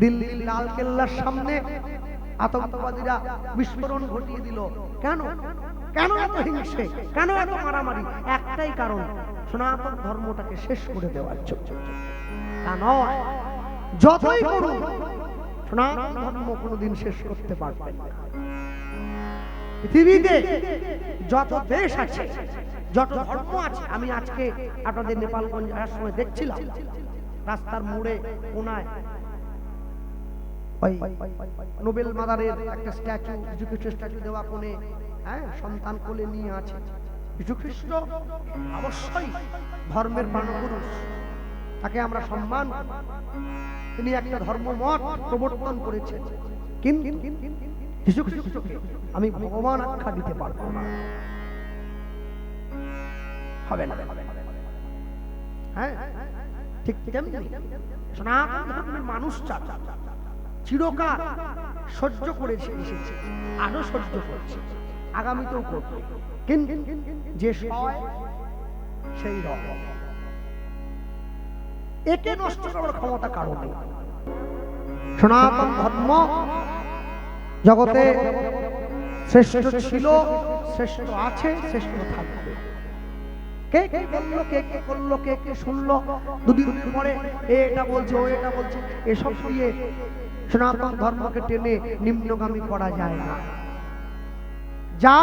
দিল্লির লাল কেল্লার সামনে আতঙ্কবাদীরা বিস্ফোরণ ঘটিয়ে দিল। কেন কেন এত হিংসে, কেন এত মারামারি? একটাই কারণ, সনাতন ধর্মটাকে শেষ করে দেওয়ার জন্য। তা নয়, যতই করুন সনাতন ধর্ম কোনোদিন শেষ করতে পারবে না। পৃথিবীতে যত দেশ আছে, যত ধর্ম আছে, আমি আজকে আপনাদের নেপালগঞ্জ আসার সময় দেখছিলাম রাস্তার মোড়ে কোনায় ওই নোবেল মাদারের একটা স্ট্যাচু, যীশুখ্রিস্ট স্ট্যাচু দেওয়া কোণে, হ্যাঁ, সন্তান কোলে নিয়ে আছে। যীশুখ্রিস্ট অবশ্যই ধর্মের প্রাণপুরুষ, তাকে আমরা সম্মান করি। তিনি একটা ধর্মমত প্রবর্তন করেছেন, কিন্তু যীশুখ্রিস্টকে আমি ভগবান আখ্যা দিতে পারবো না, হবে না। হ্যাঁ, ঠিক তেমনি সনাতন ধর্মের মানুষটা চিরকাল সহ্য করে এসেছে, আরো সহ্য করছে, আগামীতেও করবে। কিন্তু যে সয় সেই রব, একে নষ্ট করার ক্ষমতা কারো নেই। সনাতন ধর্ম জগতে শ্রেষ্ঠ ছিল, শ্রেষ্ঠ আছে, শ্রেষ্ঠ থাকবে। কে কে বললো, কে কে করলো, কে কে শুনলো, দুদিন পরে এটা বলছে, ও এটা বলছে, এসব দিয়ে সনাতন ধর্মকে টেনে নিম্নগামী করা যায় না। যা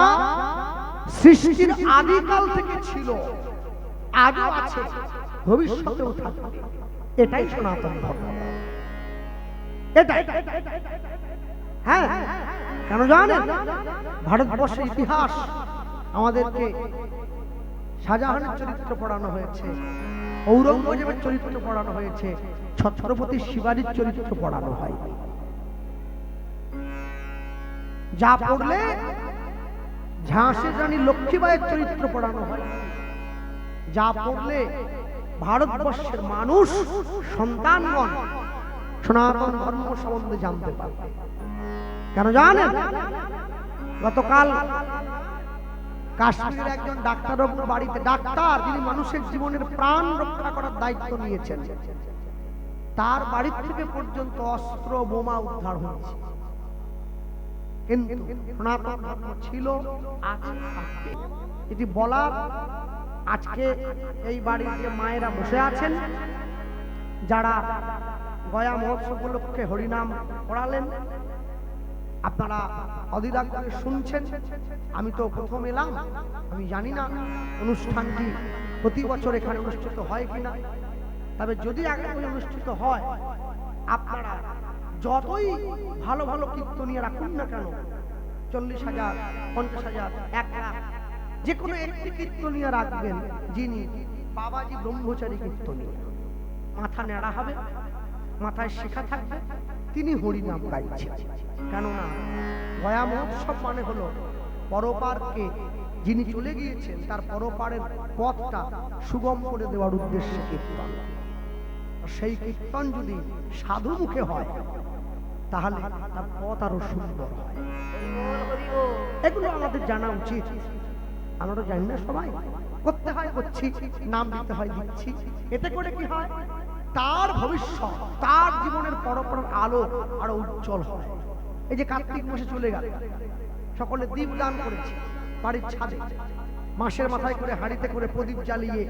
সৃষ্টির আদিকাল থেকে ছিল, আজও আছে, ভবিষ্যতেও থাকবে, এটাই সনাতন ধর্ম। এটাই, হ্যাঁ, কেন জানেন? ভারতবর্ষের ইতিহাস আমাদেরকে শাহজাহানের চরিত্র পড়ানো হয়েছে, ঔরঙ্গজেবের চরিত্র পড়ানো হয়েছে, ছত্রপতি শিবাজীর চরিত্র পড়ানো হয়। যা পড়লে ঝাঁসির রানী লক্ষ্মীবাইয়ের চরিত্র পড়ানো হয়, যা পড়লে ভারতবর্ষের মানুষ সন্তানগণ সনাতন ধর্ম সম্বন্ধে জানতে পারবে। কেন জানেন? গতকাল কাশ্মীরের একজন ডাক্তারবাবুর বাড়িতে, ডাক্তার যিনি মানুষের জীবনের প্রাণ রক্ষা করার দায়িত্ব নিয়েছেন, তার বাড়ি থেকে পর্যন্ত অস্ত্র বোমা উদ্ধার হয়েছে। কিন্তু সনাতন ধর্ম ছিল, আছে, থাকবে। এটি বলার আজকে এই বাড়ির যে মায়েরা বসে আছেন, যারা গয়া মহোৎসব উপলক্ষে হরিনাম পড়ালেন, আপনারা অধীরা করে শুনছেন। আমি তো প্রথম এলাম, আমি জানি না অনুষ্ঠানটি প্রতি বছর এখানে অনুষ্ঠিত হয় কিনা। তবে যদি আগামী অনুষ্ঠিত হয়, আপনারা যতই ভালো ভালো কীর্তনিয়া রাখুন না কেন, 40,000, 50,000, 1 লাখ, যে কোনো একটি কীর্তনিয়া রাখবেন যিনি বাবাজি ব্রহ্মচারী কীর্তনিয়া, মাথা নেড়া হবে, মাথায় শিখা থাকবে, তিনি হরিনাম গাইছেন। কেননা গয়া মহোৎসব মানে হলো পরপারকে যিনি চলে গিয়েছেন তার পরপারের পথটা সুগম করে দেওয়ার উদ্দেশ্যে কীর্তন। সেই কীর্তন যদি সাধু মুখে হয় তাহলে তার পথ আরো সুন্দর হয়। এগুলো আমাদের জানা উচিত। আমরা তো জানি না, সবাই করতে হয়, করছি, নাম দিতে হয়, দিচ্ছি। এতে করে কি হয়? তার ভবিষ্যৎ, তার জীবনের পরপরের আলো আরো উজ্জ্বল হয়। এই যে কার্তিক মাসে চলে গেল, সকলে দীপ দান করেছে বাড়ির ছাদে, মাসের মাথায় করে হাঁড়িতে করে প্রদীপ জ্বালিয়ে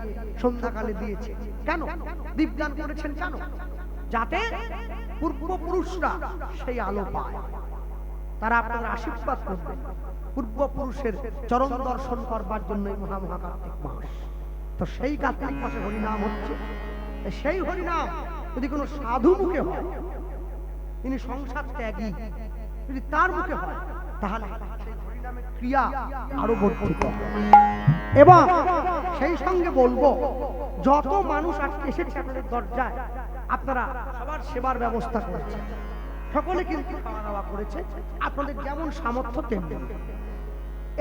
সন্ধ্যাকালে দিয়েছে। কেন দীপ দান করেছেন? কেন? যাতে পূর্বপুরুষরা সেই আলো পায়, তারা আপনার আশীর্বাদ করবে। পূর্বপুরুষের চরণ দর্শন করবার জন্য মহা কার্তিক মাস। তো সেই কার্তিক মাসে হরিনাম হচ্ছে। সেই হরিনাম যদি কোনো সাধু মুখে হয়, তিনি সংসার ত্যাগী, যদি তার মুখে হয়, তাহলে সেই হরিনামের ক্রিয়া আরো বর্ধিত। এবং সেই সঙ্গে বলবো, যত মানুষ আজকে এসেছে আপনাদের দরজায়, আপনারা সবার সেবার ব্যবস্থা করেছেন, সকলে কিন্তু খাওয়া দাওয়া করেছে, আপনাদের যেমন সামর্থ্য তেমনি।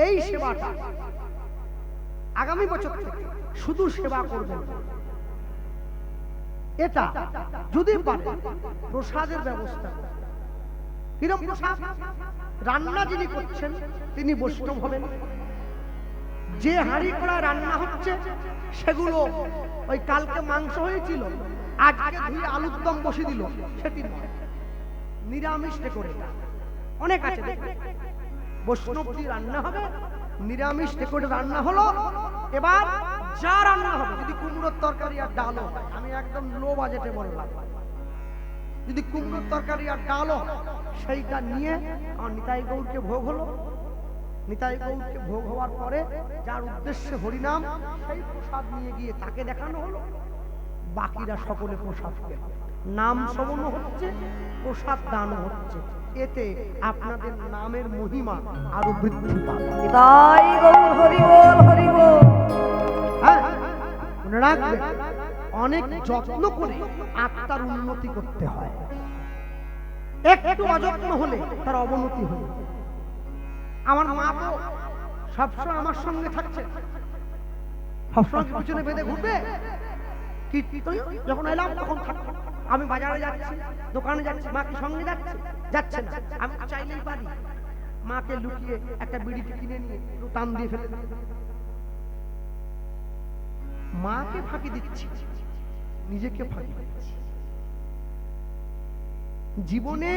এই সেবাটা আগামী বছর থেকে শুধু সেবা করবেন, এটা যদি পারে প্রসাদের ব্যবস্থা। কিরকম প্রসাদ? রান্না যিনি করছেন তিনি বৈষ্ণব হবেন। যে হাঁড়ি করা রান্না হচ্ছে সেগুলো ওই কালকে মাংস হয়েছিল, আজকে ধুয়ে আলুর দম বসে দিল, সেটি নয়। নিরামিষ ডেকোরেটর অনেক আছে, বৈষ্ণবজি রান্না হবে, নিরামিষ ডেকোরেটর রান্না হলো। এবার যা রান্না হবে, যদি কুমড়োর তরকারি আর ডালও, আমি একদম লো বাজেটে বললাম, যদি কুমড়োর তরকারি আর ডালও, সেইটা নিয়ে আমার নিতাই গৌরকে ভোগ হলো। নিতাই গৌরকে ভোগ হওয়ার পরে যার উদ্দেশ্যে হরিনাম, সেই প্রসাদ নিয়ে গিয়ে তাকে দেখানো হলো। বাকিরা সকলে প্রসাদ পেল, নাম শ্রবণ হচ্ছে, প্রসাদ দান হচ্ছে। এতে আপনাদের নামের মহিমা আরো বৃদ্ধি পাবে। নিতাই গৌর হরি বল, হরি বল। হ্যাঁ, মনে রাখবেন, অনেক যত্ন করে আত্মার উন্নতি করতে হয়। একটু অযত্ন হলে তার অবনতি হয়। আমার মা তো সবসময় আমার সঙ্গে থাকছে, সবসময় পিছনে বেঁধে ঘুরবে। যখন এলাম তখন থাকবে, আমি বাজারে যাচ্ছি, দোকানে যাচ্ছি, মাকে সঙ্গে যাচ্ছে, যাচ্ছে না, আমি চাইলেই পারি মাকে লুকিয়ে একটা বিড়িটি কিনে নিয়ে একটু টান দিয়ে ফেলে দিই। মাকে ফাঁকি দিচ্ছি, নিজেকে ফাঁকি দিচ্ছি। জীবনে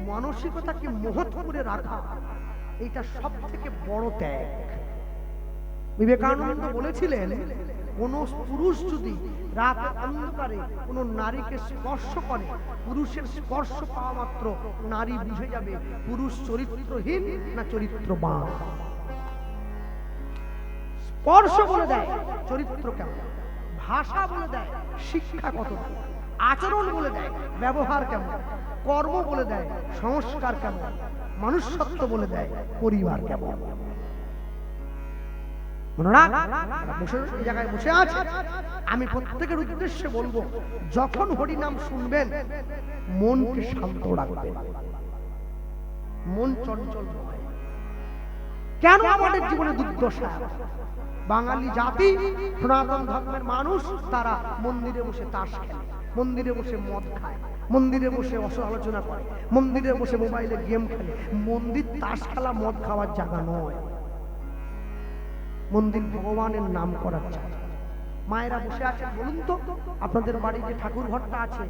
মানসিকতাকে মহৎ করে রাখা, এটা সব থেকে বড় ত্যাগ। বিবেকানন্দ বলেছিলেন, কোন পুরুষ যদি রাত অন্ধকারে কোন নারীকে স্পর্শ করে, পুরুষের স্পর্শ পাওয়া মাত্র নারী বুঝে যাবে পুরুষ চরিত্রহীন না চরিত্রবান। স্পর্শ বলে দেয় চরিত্র কেমন, ভাষা বলে দেয় শিক্ষা কত, আচরণ বলে দেয় ব্যবহার কেমন, কর্ম বলে দেয় সংস্কার কেমন, মনুষ্যত্ব বলে দেয় পরিবার কেমন। জায়গায় বসে আছে, আমি প্রত্যেকের উদ্দেশ্যে বলবো, যখন হরিনাম শুনবেন মনকে শান্ত রাখবেন, মন চঞ্চল নয়। কেন আমাদের জীবনে দুর্দশা? বাঙালি জাতি, সনাতন ধর্মের মানুষ, তারা মন্দিরে বসে তাস খেলে, মন্দিরে বসে মদ খায়, মন্দিরে বসে আলোচনা করে, মন্দিরে বসে মোবাইলে গেম খেলে। মন্দির তাস খেলা মদ খাওয়ার জায়গা নয়, মন্দির ভগবানের নাম করার জায়গা। মায়েরা বসে আছেন, বলুন তো, আপনাদের বাড়ি যে ঠাকুর ঘরটা আছে,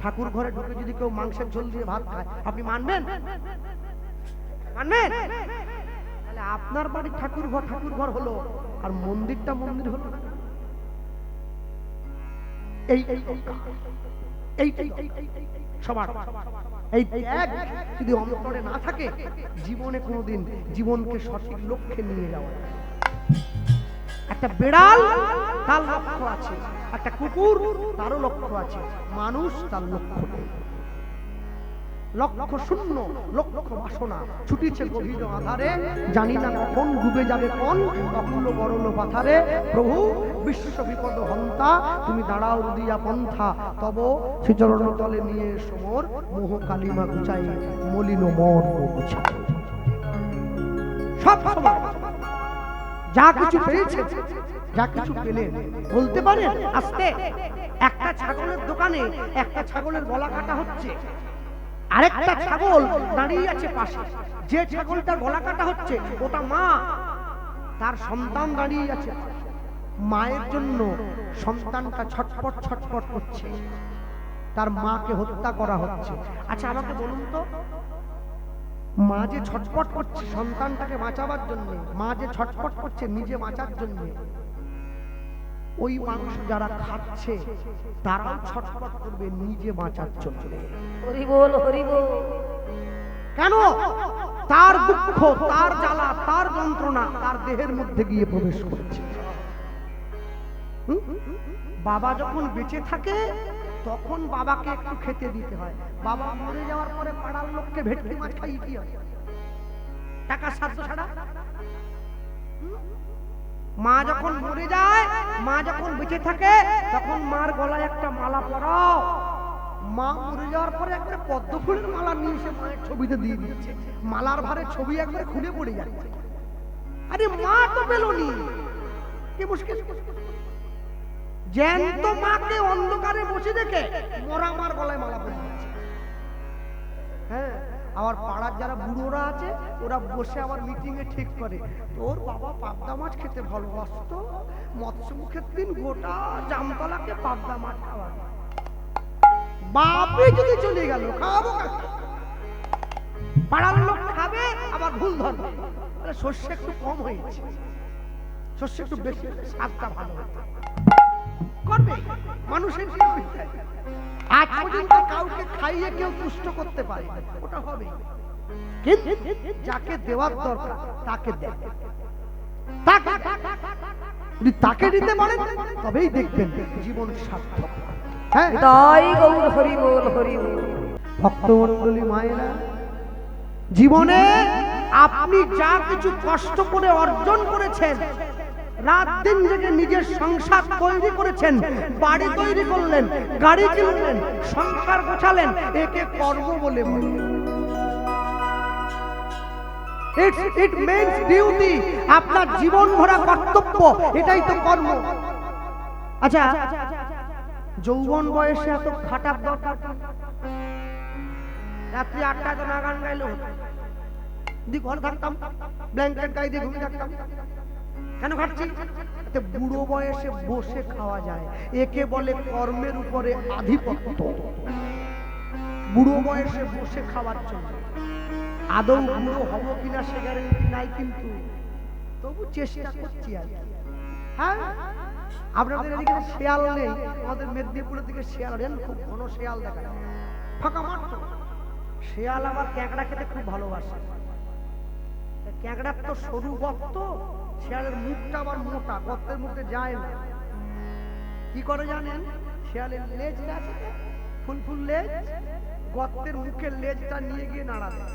ঠাকুর ঘরে ঢুকে যদি কেউ মাংসের ঝোল দিয়ে ভাত খায়, আপনি মানবেন? মানবেন? তাহলে আপনার বাড়ির ঠাকুর ঘর হলো, আর মন্দিরটা মন্দির হলো। সবার এই ত্যাগ যদি অন্তরে না থাকে, জীবনে কোনোদিন জীবনকে সঠিক লক্ষ্যে নিয়ে যাওয়া। একটা বেড়াল তার লক্ষ্য আছে, একটা কুকুর তারও লক্ষ্য আছে, মানুষ তার লক্ষ্য নেই। লক্ষ্য শূন্য, লক্ষ্য বাসনা ছুটিছে গভীর আধারে, জানি না কখন ডুবে যাবে কোন অকুল বরল পাথারে। প্রভু বিশ্ব বিপদ হন্তা, তুমি দাঁড়াও দিয়া পন্থা, তব শ্রীচরণ তলে নিয়ে সমর, মোহ কালিমা গুচাই মলিন মন গুছাই। সব সময় যা কিছু পেয়েছেন, যা কিছু পেলেন, বলতে পারেন আস্তে। একটা ছাগলের দোকানে একটা ছাগলের গলা কাটা হচ্ছে, আরেকটা ছাগল দাঁড়িয়ে আছে পাশে। যে ছাগলটার গলা কাটা হচ্ছে ওটা মা, তার সন্তান দাঁড়িয়ে আছে। মায়ের জন্য সন্তানটা ছটফট ছটফট করছে, তার মাকে হত্যা করা হচ্ছে। আচ্ছা আমাকে বলুন তো, মা যে ছটফট করছে সন্তানটাকে বাঁচাবার জন্য, মা যে ছটফট করছে নিজে বাঁচার জন্য, ওই মাংস যারা খাচ্ছে তারাও ছটফট করবে নিজে বাঁচার জন্য। হরি বল, হরি বল। কেন? তার দুঃখ, তার জ্বালা, তার যন্ত্রণা তার দেহের মধ্যে গিয়ে প্রবেশ করেছে। বাবা যখন বেঁচে থাকে তখন বাবাকে একটু খেতে দিতে হয়, বাবা মরে যাওয়ার পরে পাড়ার লোককে ভেটকি মাছ খাইয়ে কি হয়? টাকা সাধ্য ছাড়া। মা যখন মরে যায়, মা যখন বেঁচে থাকে তখন মার গলায় একটা মালা পরাও। মা মরে যাওয়ার পরে একবারে পদ্ম ফুলের মালা নিয়ে এসে মায়ের ছবিতে দিয়ে দিচ্ছে, মালার ভারে ছবি একবারে খুলে পড়ে যাচ্ছে। আরে মা তো পেলনি, কি মুশকিল। জ্যান্ত মাকে অন্ধকারে বসে দেখে মরা মার গলায় মালা পরে যাচ্ছে। হ্যাঁ, আবার পাড়ার যারা বুড়োরা আছে ওরা বসে আবার মিটিং এ ঠিক করে, তোর বাবা পাবদা মাছ খেতে ভালোবাসতো, মৎস্য মুখের দিন গোটা জামতলাকে পাবদা মাছ খাওয়া। বাপে যদি চলে গেল খাওয়াবো কাকে? পাড়ার লোক খাবে আবার ভুল ধরবে, তাহলে শস্য একটু কম হয়েছে, শস্য একটু বেশি, স্বাদটা ভালো হতো করবে মানুষের জীবনে। আজ পর্যন্ত কাউকে খাইয়ে কেউ তুষ্ট করতে পারে, ওটা হবে, কিন্তু যাকে দেওয়ার দরকার তাকে দেয়, তাকে দিতে পারেন তবেই দেখবেন জীবন সার্থক। হ্যাঁ, তাই গৌর হরি বল হরি বল। ভক্তমণ্ডলী মায়েরা, জীবনে আপনি যা কিছু কষ্ট করে অর্জন করেছেন, রাত দিন জেগে নিজের সংসার তৈরি করেছেন, বাড়ি তৈরি করলেন, গাড়ি কিনলেন, সংসার গোছালেন, একে কর্ম বলে বলেন। It means duty, আপনার জীবন ভরা কর্তব্য, এটাই তো কর্ম। আচ্ছা, যৌবন বয়সে এত খাটার দরকার, রাত্রি 8টায় তো না গান গাইলো, ঘরে থাকতাম, ব্ল্যাঙ্কেট গায়ে দিয়ে ঘুমিয়ে থাকতাম, কেন খাচ্ছি? বুড়ো বয়সে বসে খাওয়া যায়, একে বলে কর্মের উপরে আধিপত্য। বুড়ো বয়সে বসে খাওয়ার জন্য আদৌ বুড়ো হব কিনা সে গ্যারান্টি নাই, কিন্তু তবু চেষ্টা করছি আর কি। হ্যাঁ, আপনাদের এদিকে শেয়াল নেই, আমাদের মেদিনীপুরের দিকে শেয়াল নেন, খুব ঘন শেয়াল দেখা যায়, ফাঁকা মাঠ। শেয়াল আবার ক্যাঁকড়া খেতে খুব ভালোবাসে, ক্যাঁকড়ার তো সরু গর্ত, শেয়ালের মুখটা আবার মোটা, গর্তের মুখে যায় না। কি করে জানেন? শেয়ালের লেজটা আছে, ফুল ফুল লেজ, গর্তের মুখের লেজটা নিয়ে গিয়ে নাড়া দেয়।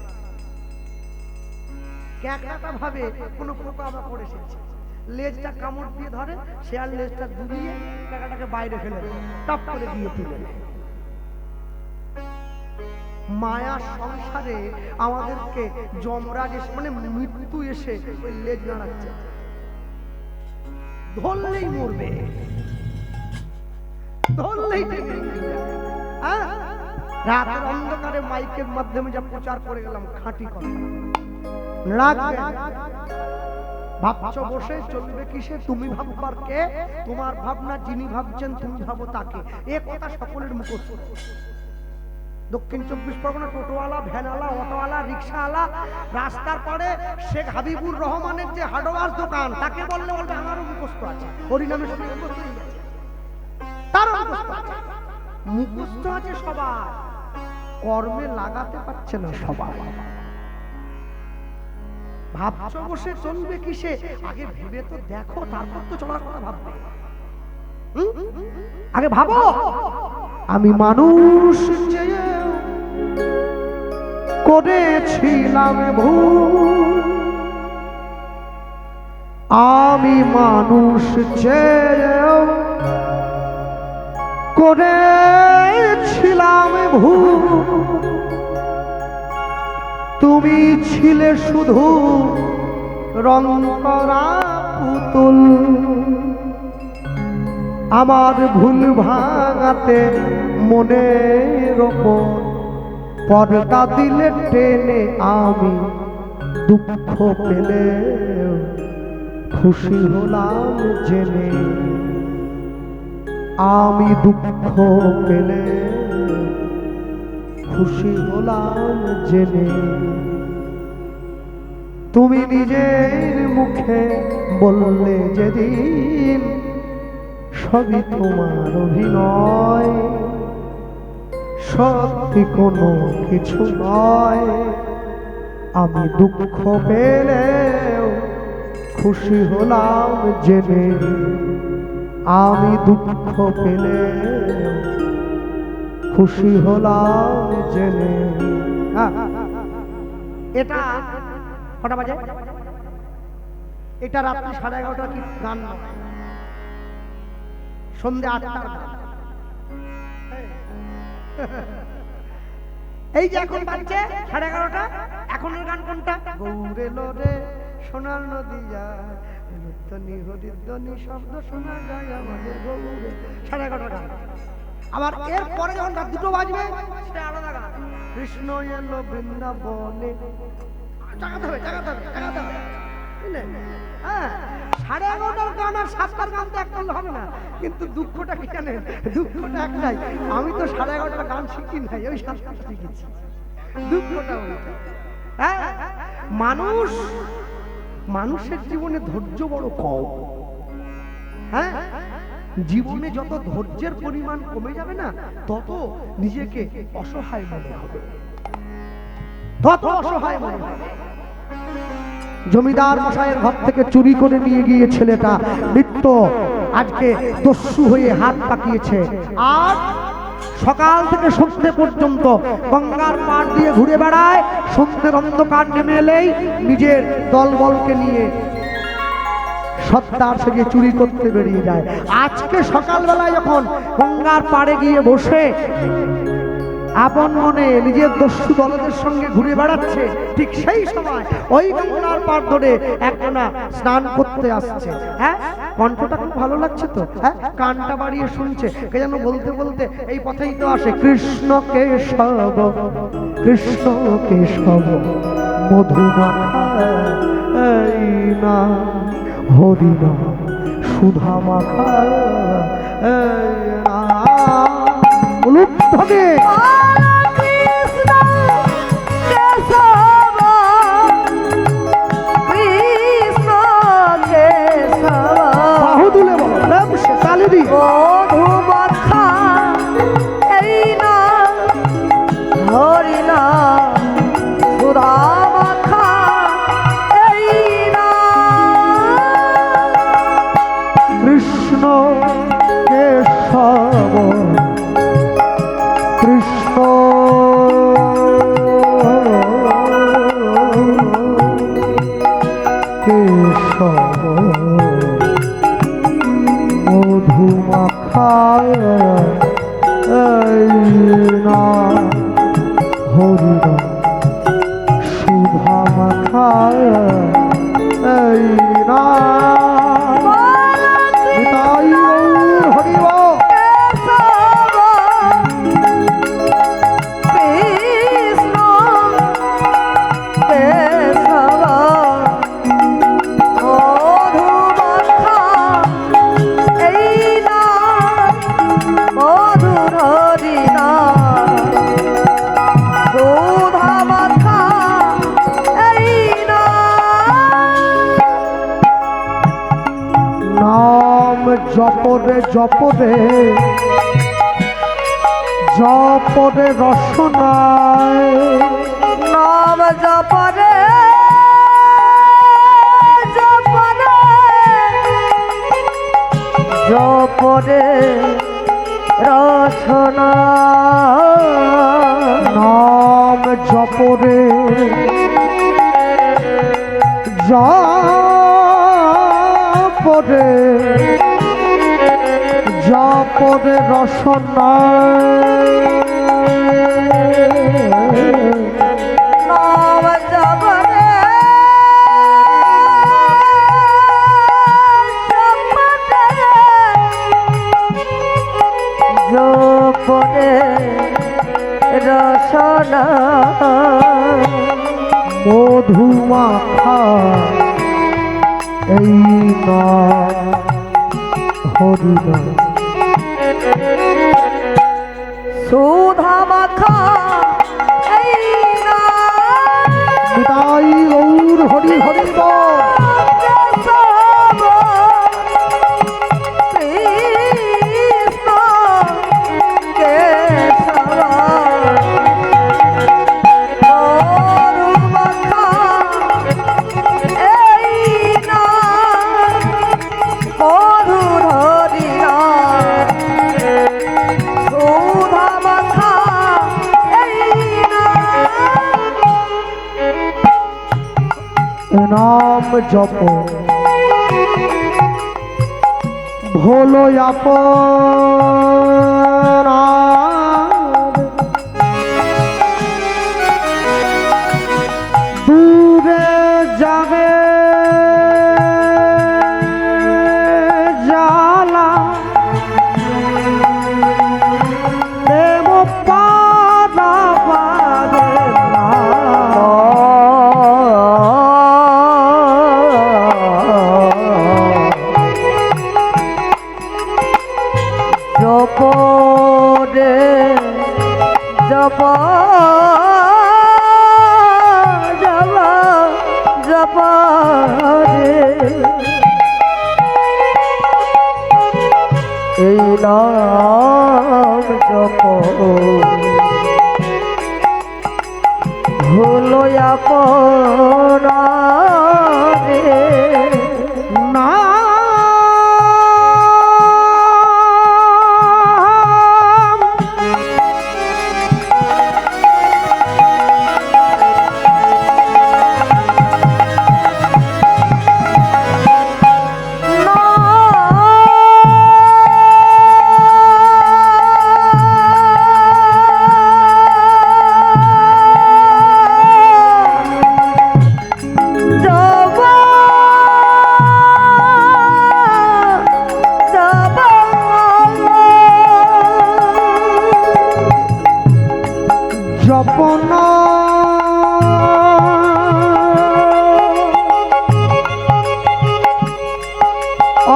ক্যাঁকড়াটা ভাবে কোনো পোকা আমরা করে এসেছে, লেজটা কামড় দিয়ে ধরে, শেয়াল লেজটা দুলিয়ে ক্যাঁকড়াটাকে বাইরে ফেলে দেয়, টপ করে দিয়ে তুলে নেয়। মায়া সংসারে আমাদেরকে যমরাজ এসে, মানে মৃত্যু এসে ওই লেজ নাড়াচ্ছে, ধরলেই মরবে, ধরলেই রাতের অন্ধকারে মাইকের মাধ্যমে যা প্রচার করে গেলাম, খাঁটি কথা। ভাবছো বসে চলবে কিসে, তুমি ভাববার কে? তোমার ভাবনা যিনি ভাবছেন তুমি ভাবো তাকে, এ কথা সকলের মুখস্থ। দক্ষিণ 24 পরগনা টোটোওয়ালা, ভ্যানওয়ালা, অটোওয়ালা, রিক্সাওয়ালা, রাস্তার পরে শেখ হাবিবুর রহমানের যে হার্ডওয়্যার দোকান, তাকে বললে বলবে আমারও মুখস্থ আছে, হরিনামের সঙ্গে মুখস্থ হয়ে গেছে, তারও মুখস্থ আছে, মুখস্থ আছে সবার, কর্মে লাগাতে পারছে না সবাই। ভাবছো বসে চলবে কিসে, আগে ভেবে তো দেখো, তারপর তো চলার কথা ভাববে। আগে ভাবো, আমি মানুষ চেয়ে করেছিলাম ভুল, আমি মানুষ চেয়ে করেছিলাম ভুল, তুমি ছিলে শুধু রং করা পুতুল, আমার ভুল ভাঙাতে মনের ওপর পর্দা দিলে টেনে, আমি দুঃখ পেলে খুশি হলাম জেনে, আমি দুঃখ পেলে খুশি হলাম জেনে, তুমি নিজের মুখে বললে যেদিন সবই তোমার অভিনয়, সত্যি কোনো কিছু নয়, আমি দুঃখ পেলেও খুশি হলাম জেনে, আমি দুঃখ পেলেও খুশি হলাম জেনে। এটা কটা বাজে? এটা রাত্রি 11:30 কি গান না, সন্ধ্যে 8টার গান। এই যে এখন বাজছে 11:30, এখনের গান কোনটা? গৌরে লোরে সোনার নদী যায়, ধ্বনি হরিধ্বনি শব্দ শোনা যায় আমাদের গৌরে, 11:30 গান। আবার এর পরে যখন রাত 2টো বাজবে সেটা আলাদা গান, কৃষ্ণ এলো বৃন্দাবনে, জাগাতে হবে জাগাতে হবে জাগাতে হবে, বুঝলে? হ্যাঁ, 11:30 গান আর 7টার গান তো এক করলে হবে না, কিন্তু দুঃখটা কি জানেন? দুঃখটা একটাই, আমি তো 11:30 গান শিখি নাই, ওই 7টা শিখেছি, দুঃখটা ওইটা। হ্যাঁ, মানুষের জীবনে ধৈর্য বড় কম। হ্যাঁ, জীবনে যত ধৈর্যের পরিমাণ কমে যাবে না, তত নিজেকে অসহায় মনে হবে, তত অসহায় মনে হবে। জমিদার মশাইয়ের ঘর থেকে চুরি করে নিয়ে গিয়ে ছেলেটা নিত্য আজকে দস্যু হয়ে হাত পাকিয়েছে, আর সকাল থেকে সন্ধ্যে পর্যন্ত গঙ্গার পাড় দিয়ে ঘুরে বেড়ায়। সন্ধ্যের অন্ধকার নেমে এলেই নিজের দলবলকে নিয়ে সত্তার সেজে চুরি করতে বেরিয়ে যায়। আজকে সকালবেলায় যখন গঙ্গার পাড়ে গিয়ে বসে আপন মনে নিজের দস্যু দলদের সঙ্গে ঘুরে বেড়াচ্ছে, ঠিক সেই সময় ওই গঙ্গার পাড় ধরে একজনা স্নান করতে আসছে। হ্যাঁ, কণ্ঠটা খুব ভালো লাগছে তো, হ্যাঁ, কানটা বাড়িয়ে শুনছে, কে যেন বলতে বলতে এই পথেই তো আসে, কৃষ্ণ কেশব কৃষ্ণ কেশব মধুমাখা এই না হরি না সুধা মাখা এই না। বলুন তবে বাহুদুলে বললাম সে কালেরই মধুমাখা এই না হরি না সুধা মাখা এই না। কৃষ্ণ কেশব কৃষ্ণ কেশব মধুমাখা এই না হরি না সুধা মাখা এই না। নিতাই গৌর হরি বল। জপরে জপরে জপরে রসনায় নাম জপরে জপরে জপরে রসনা নাম জপরে জপরে জপরে রসনায় নাম জপরে জপরে রসনা মধুমাখা এই না হরি না সুধা মাখা এই না। নিতাই গৌর হরি হরি বল। কৃষ্ণ কেশব মধুমাখা এই না মধুর হরি না সুধা মাখা এই না। নাম জপ ভোলো আপনার দূরে যাবে জালা দেব পানা পারে না। জপরে এই নাম জপ হলো আপনা রে। জপন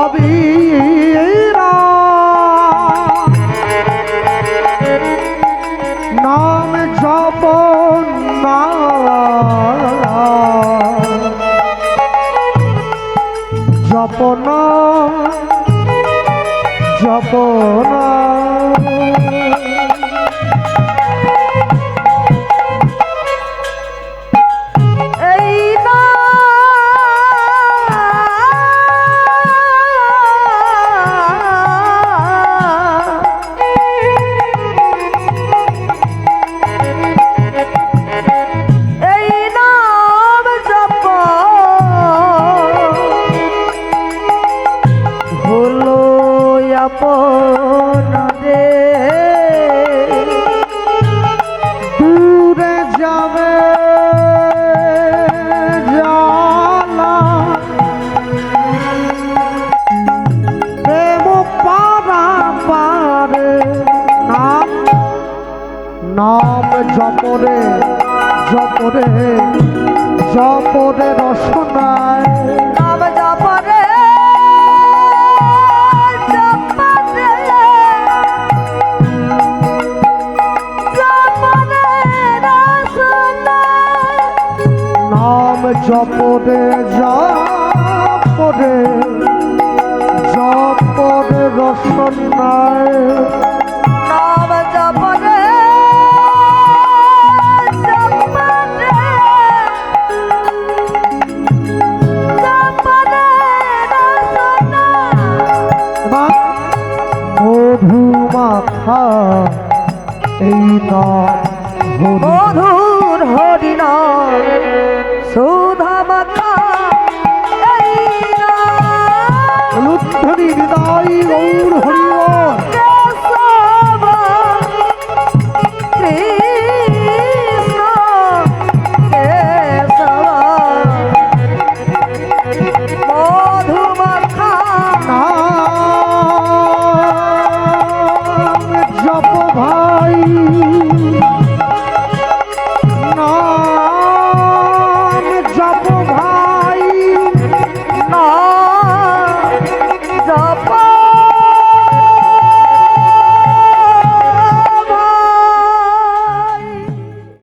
অবিরা নাম জপন জপন জপন দূরে যাবে জালা প্রেম পারা পারে নাম নাম জপরে জপরে জপরে রসনায় নাম জপরে নাম জপরে জপরে জপরে রসনায় নাম জপরে মধু মাখা এই নাম মধুর হরিনাম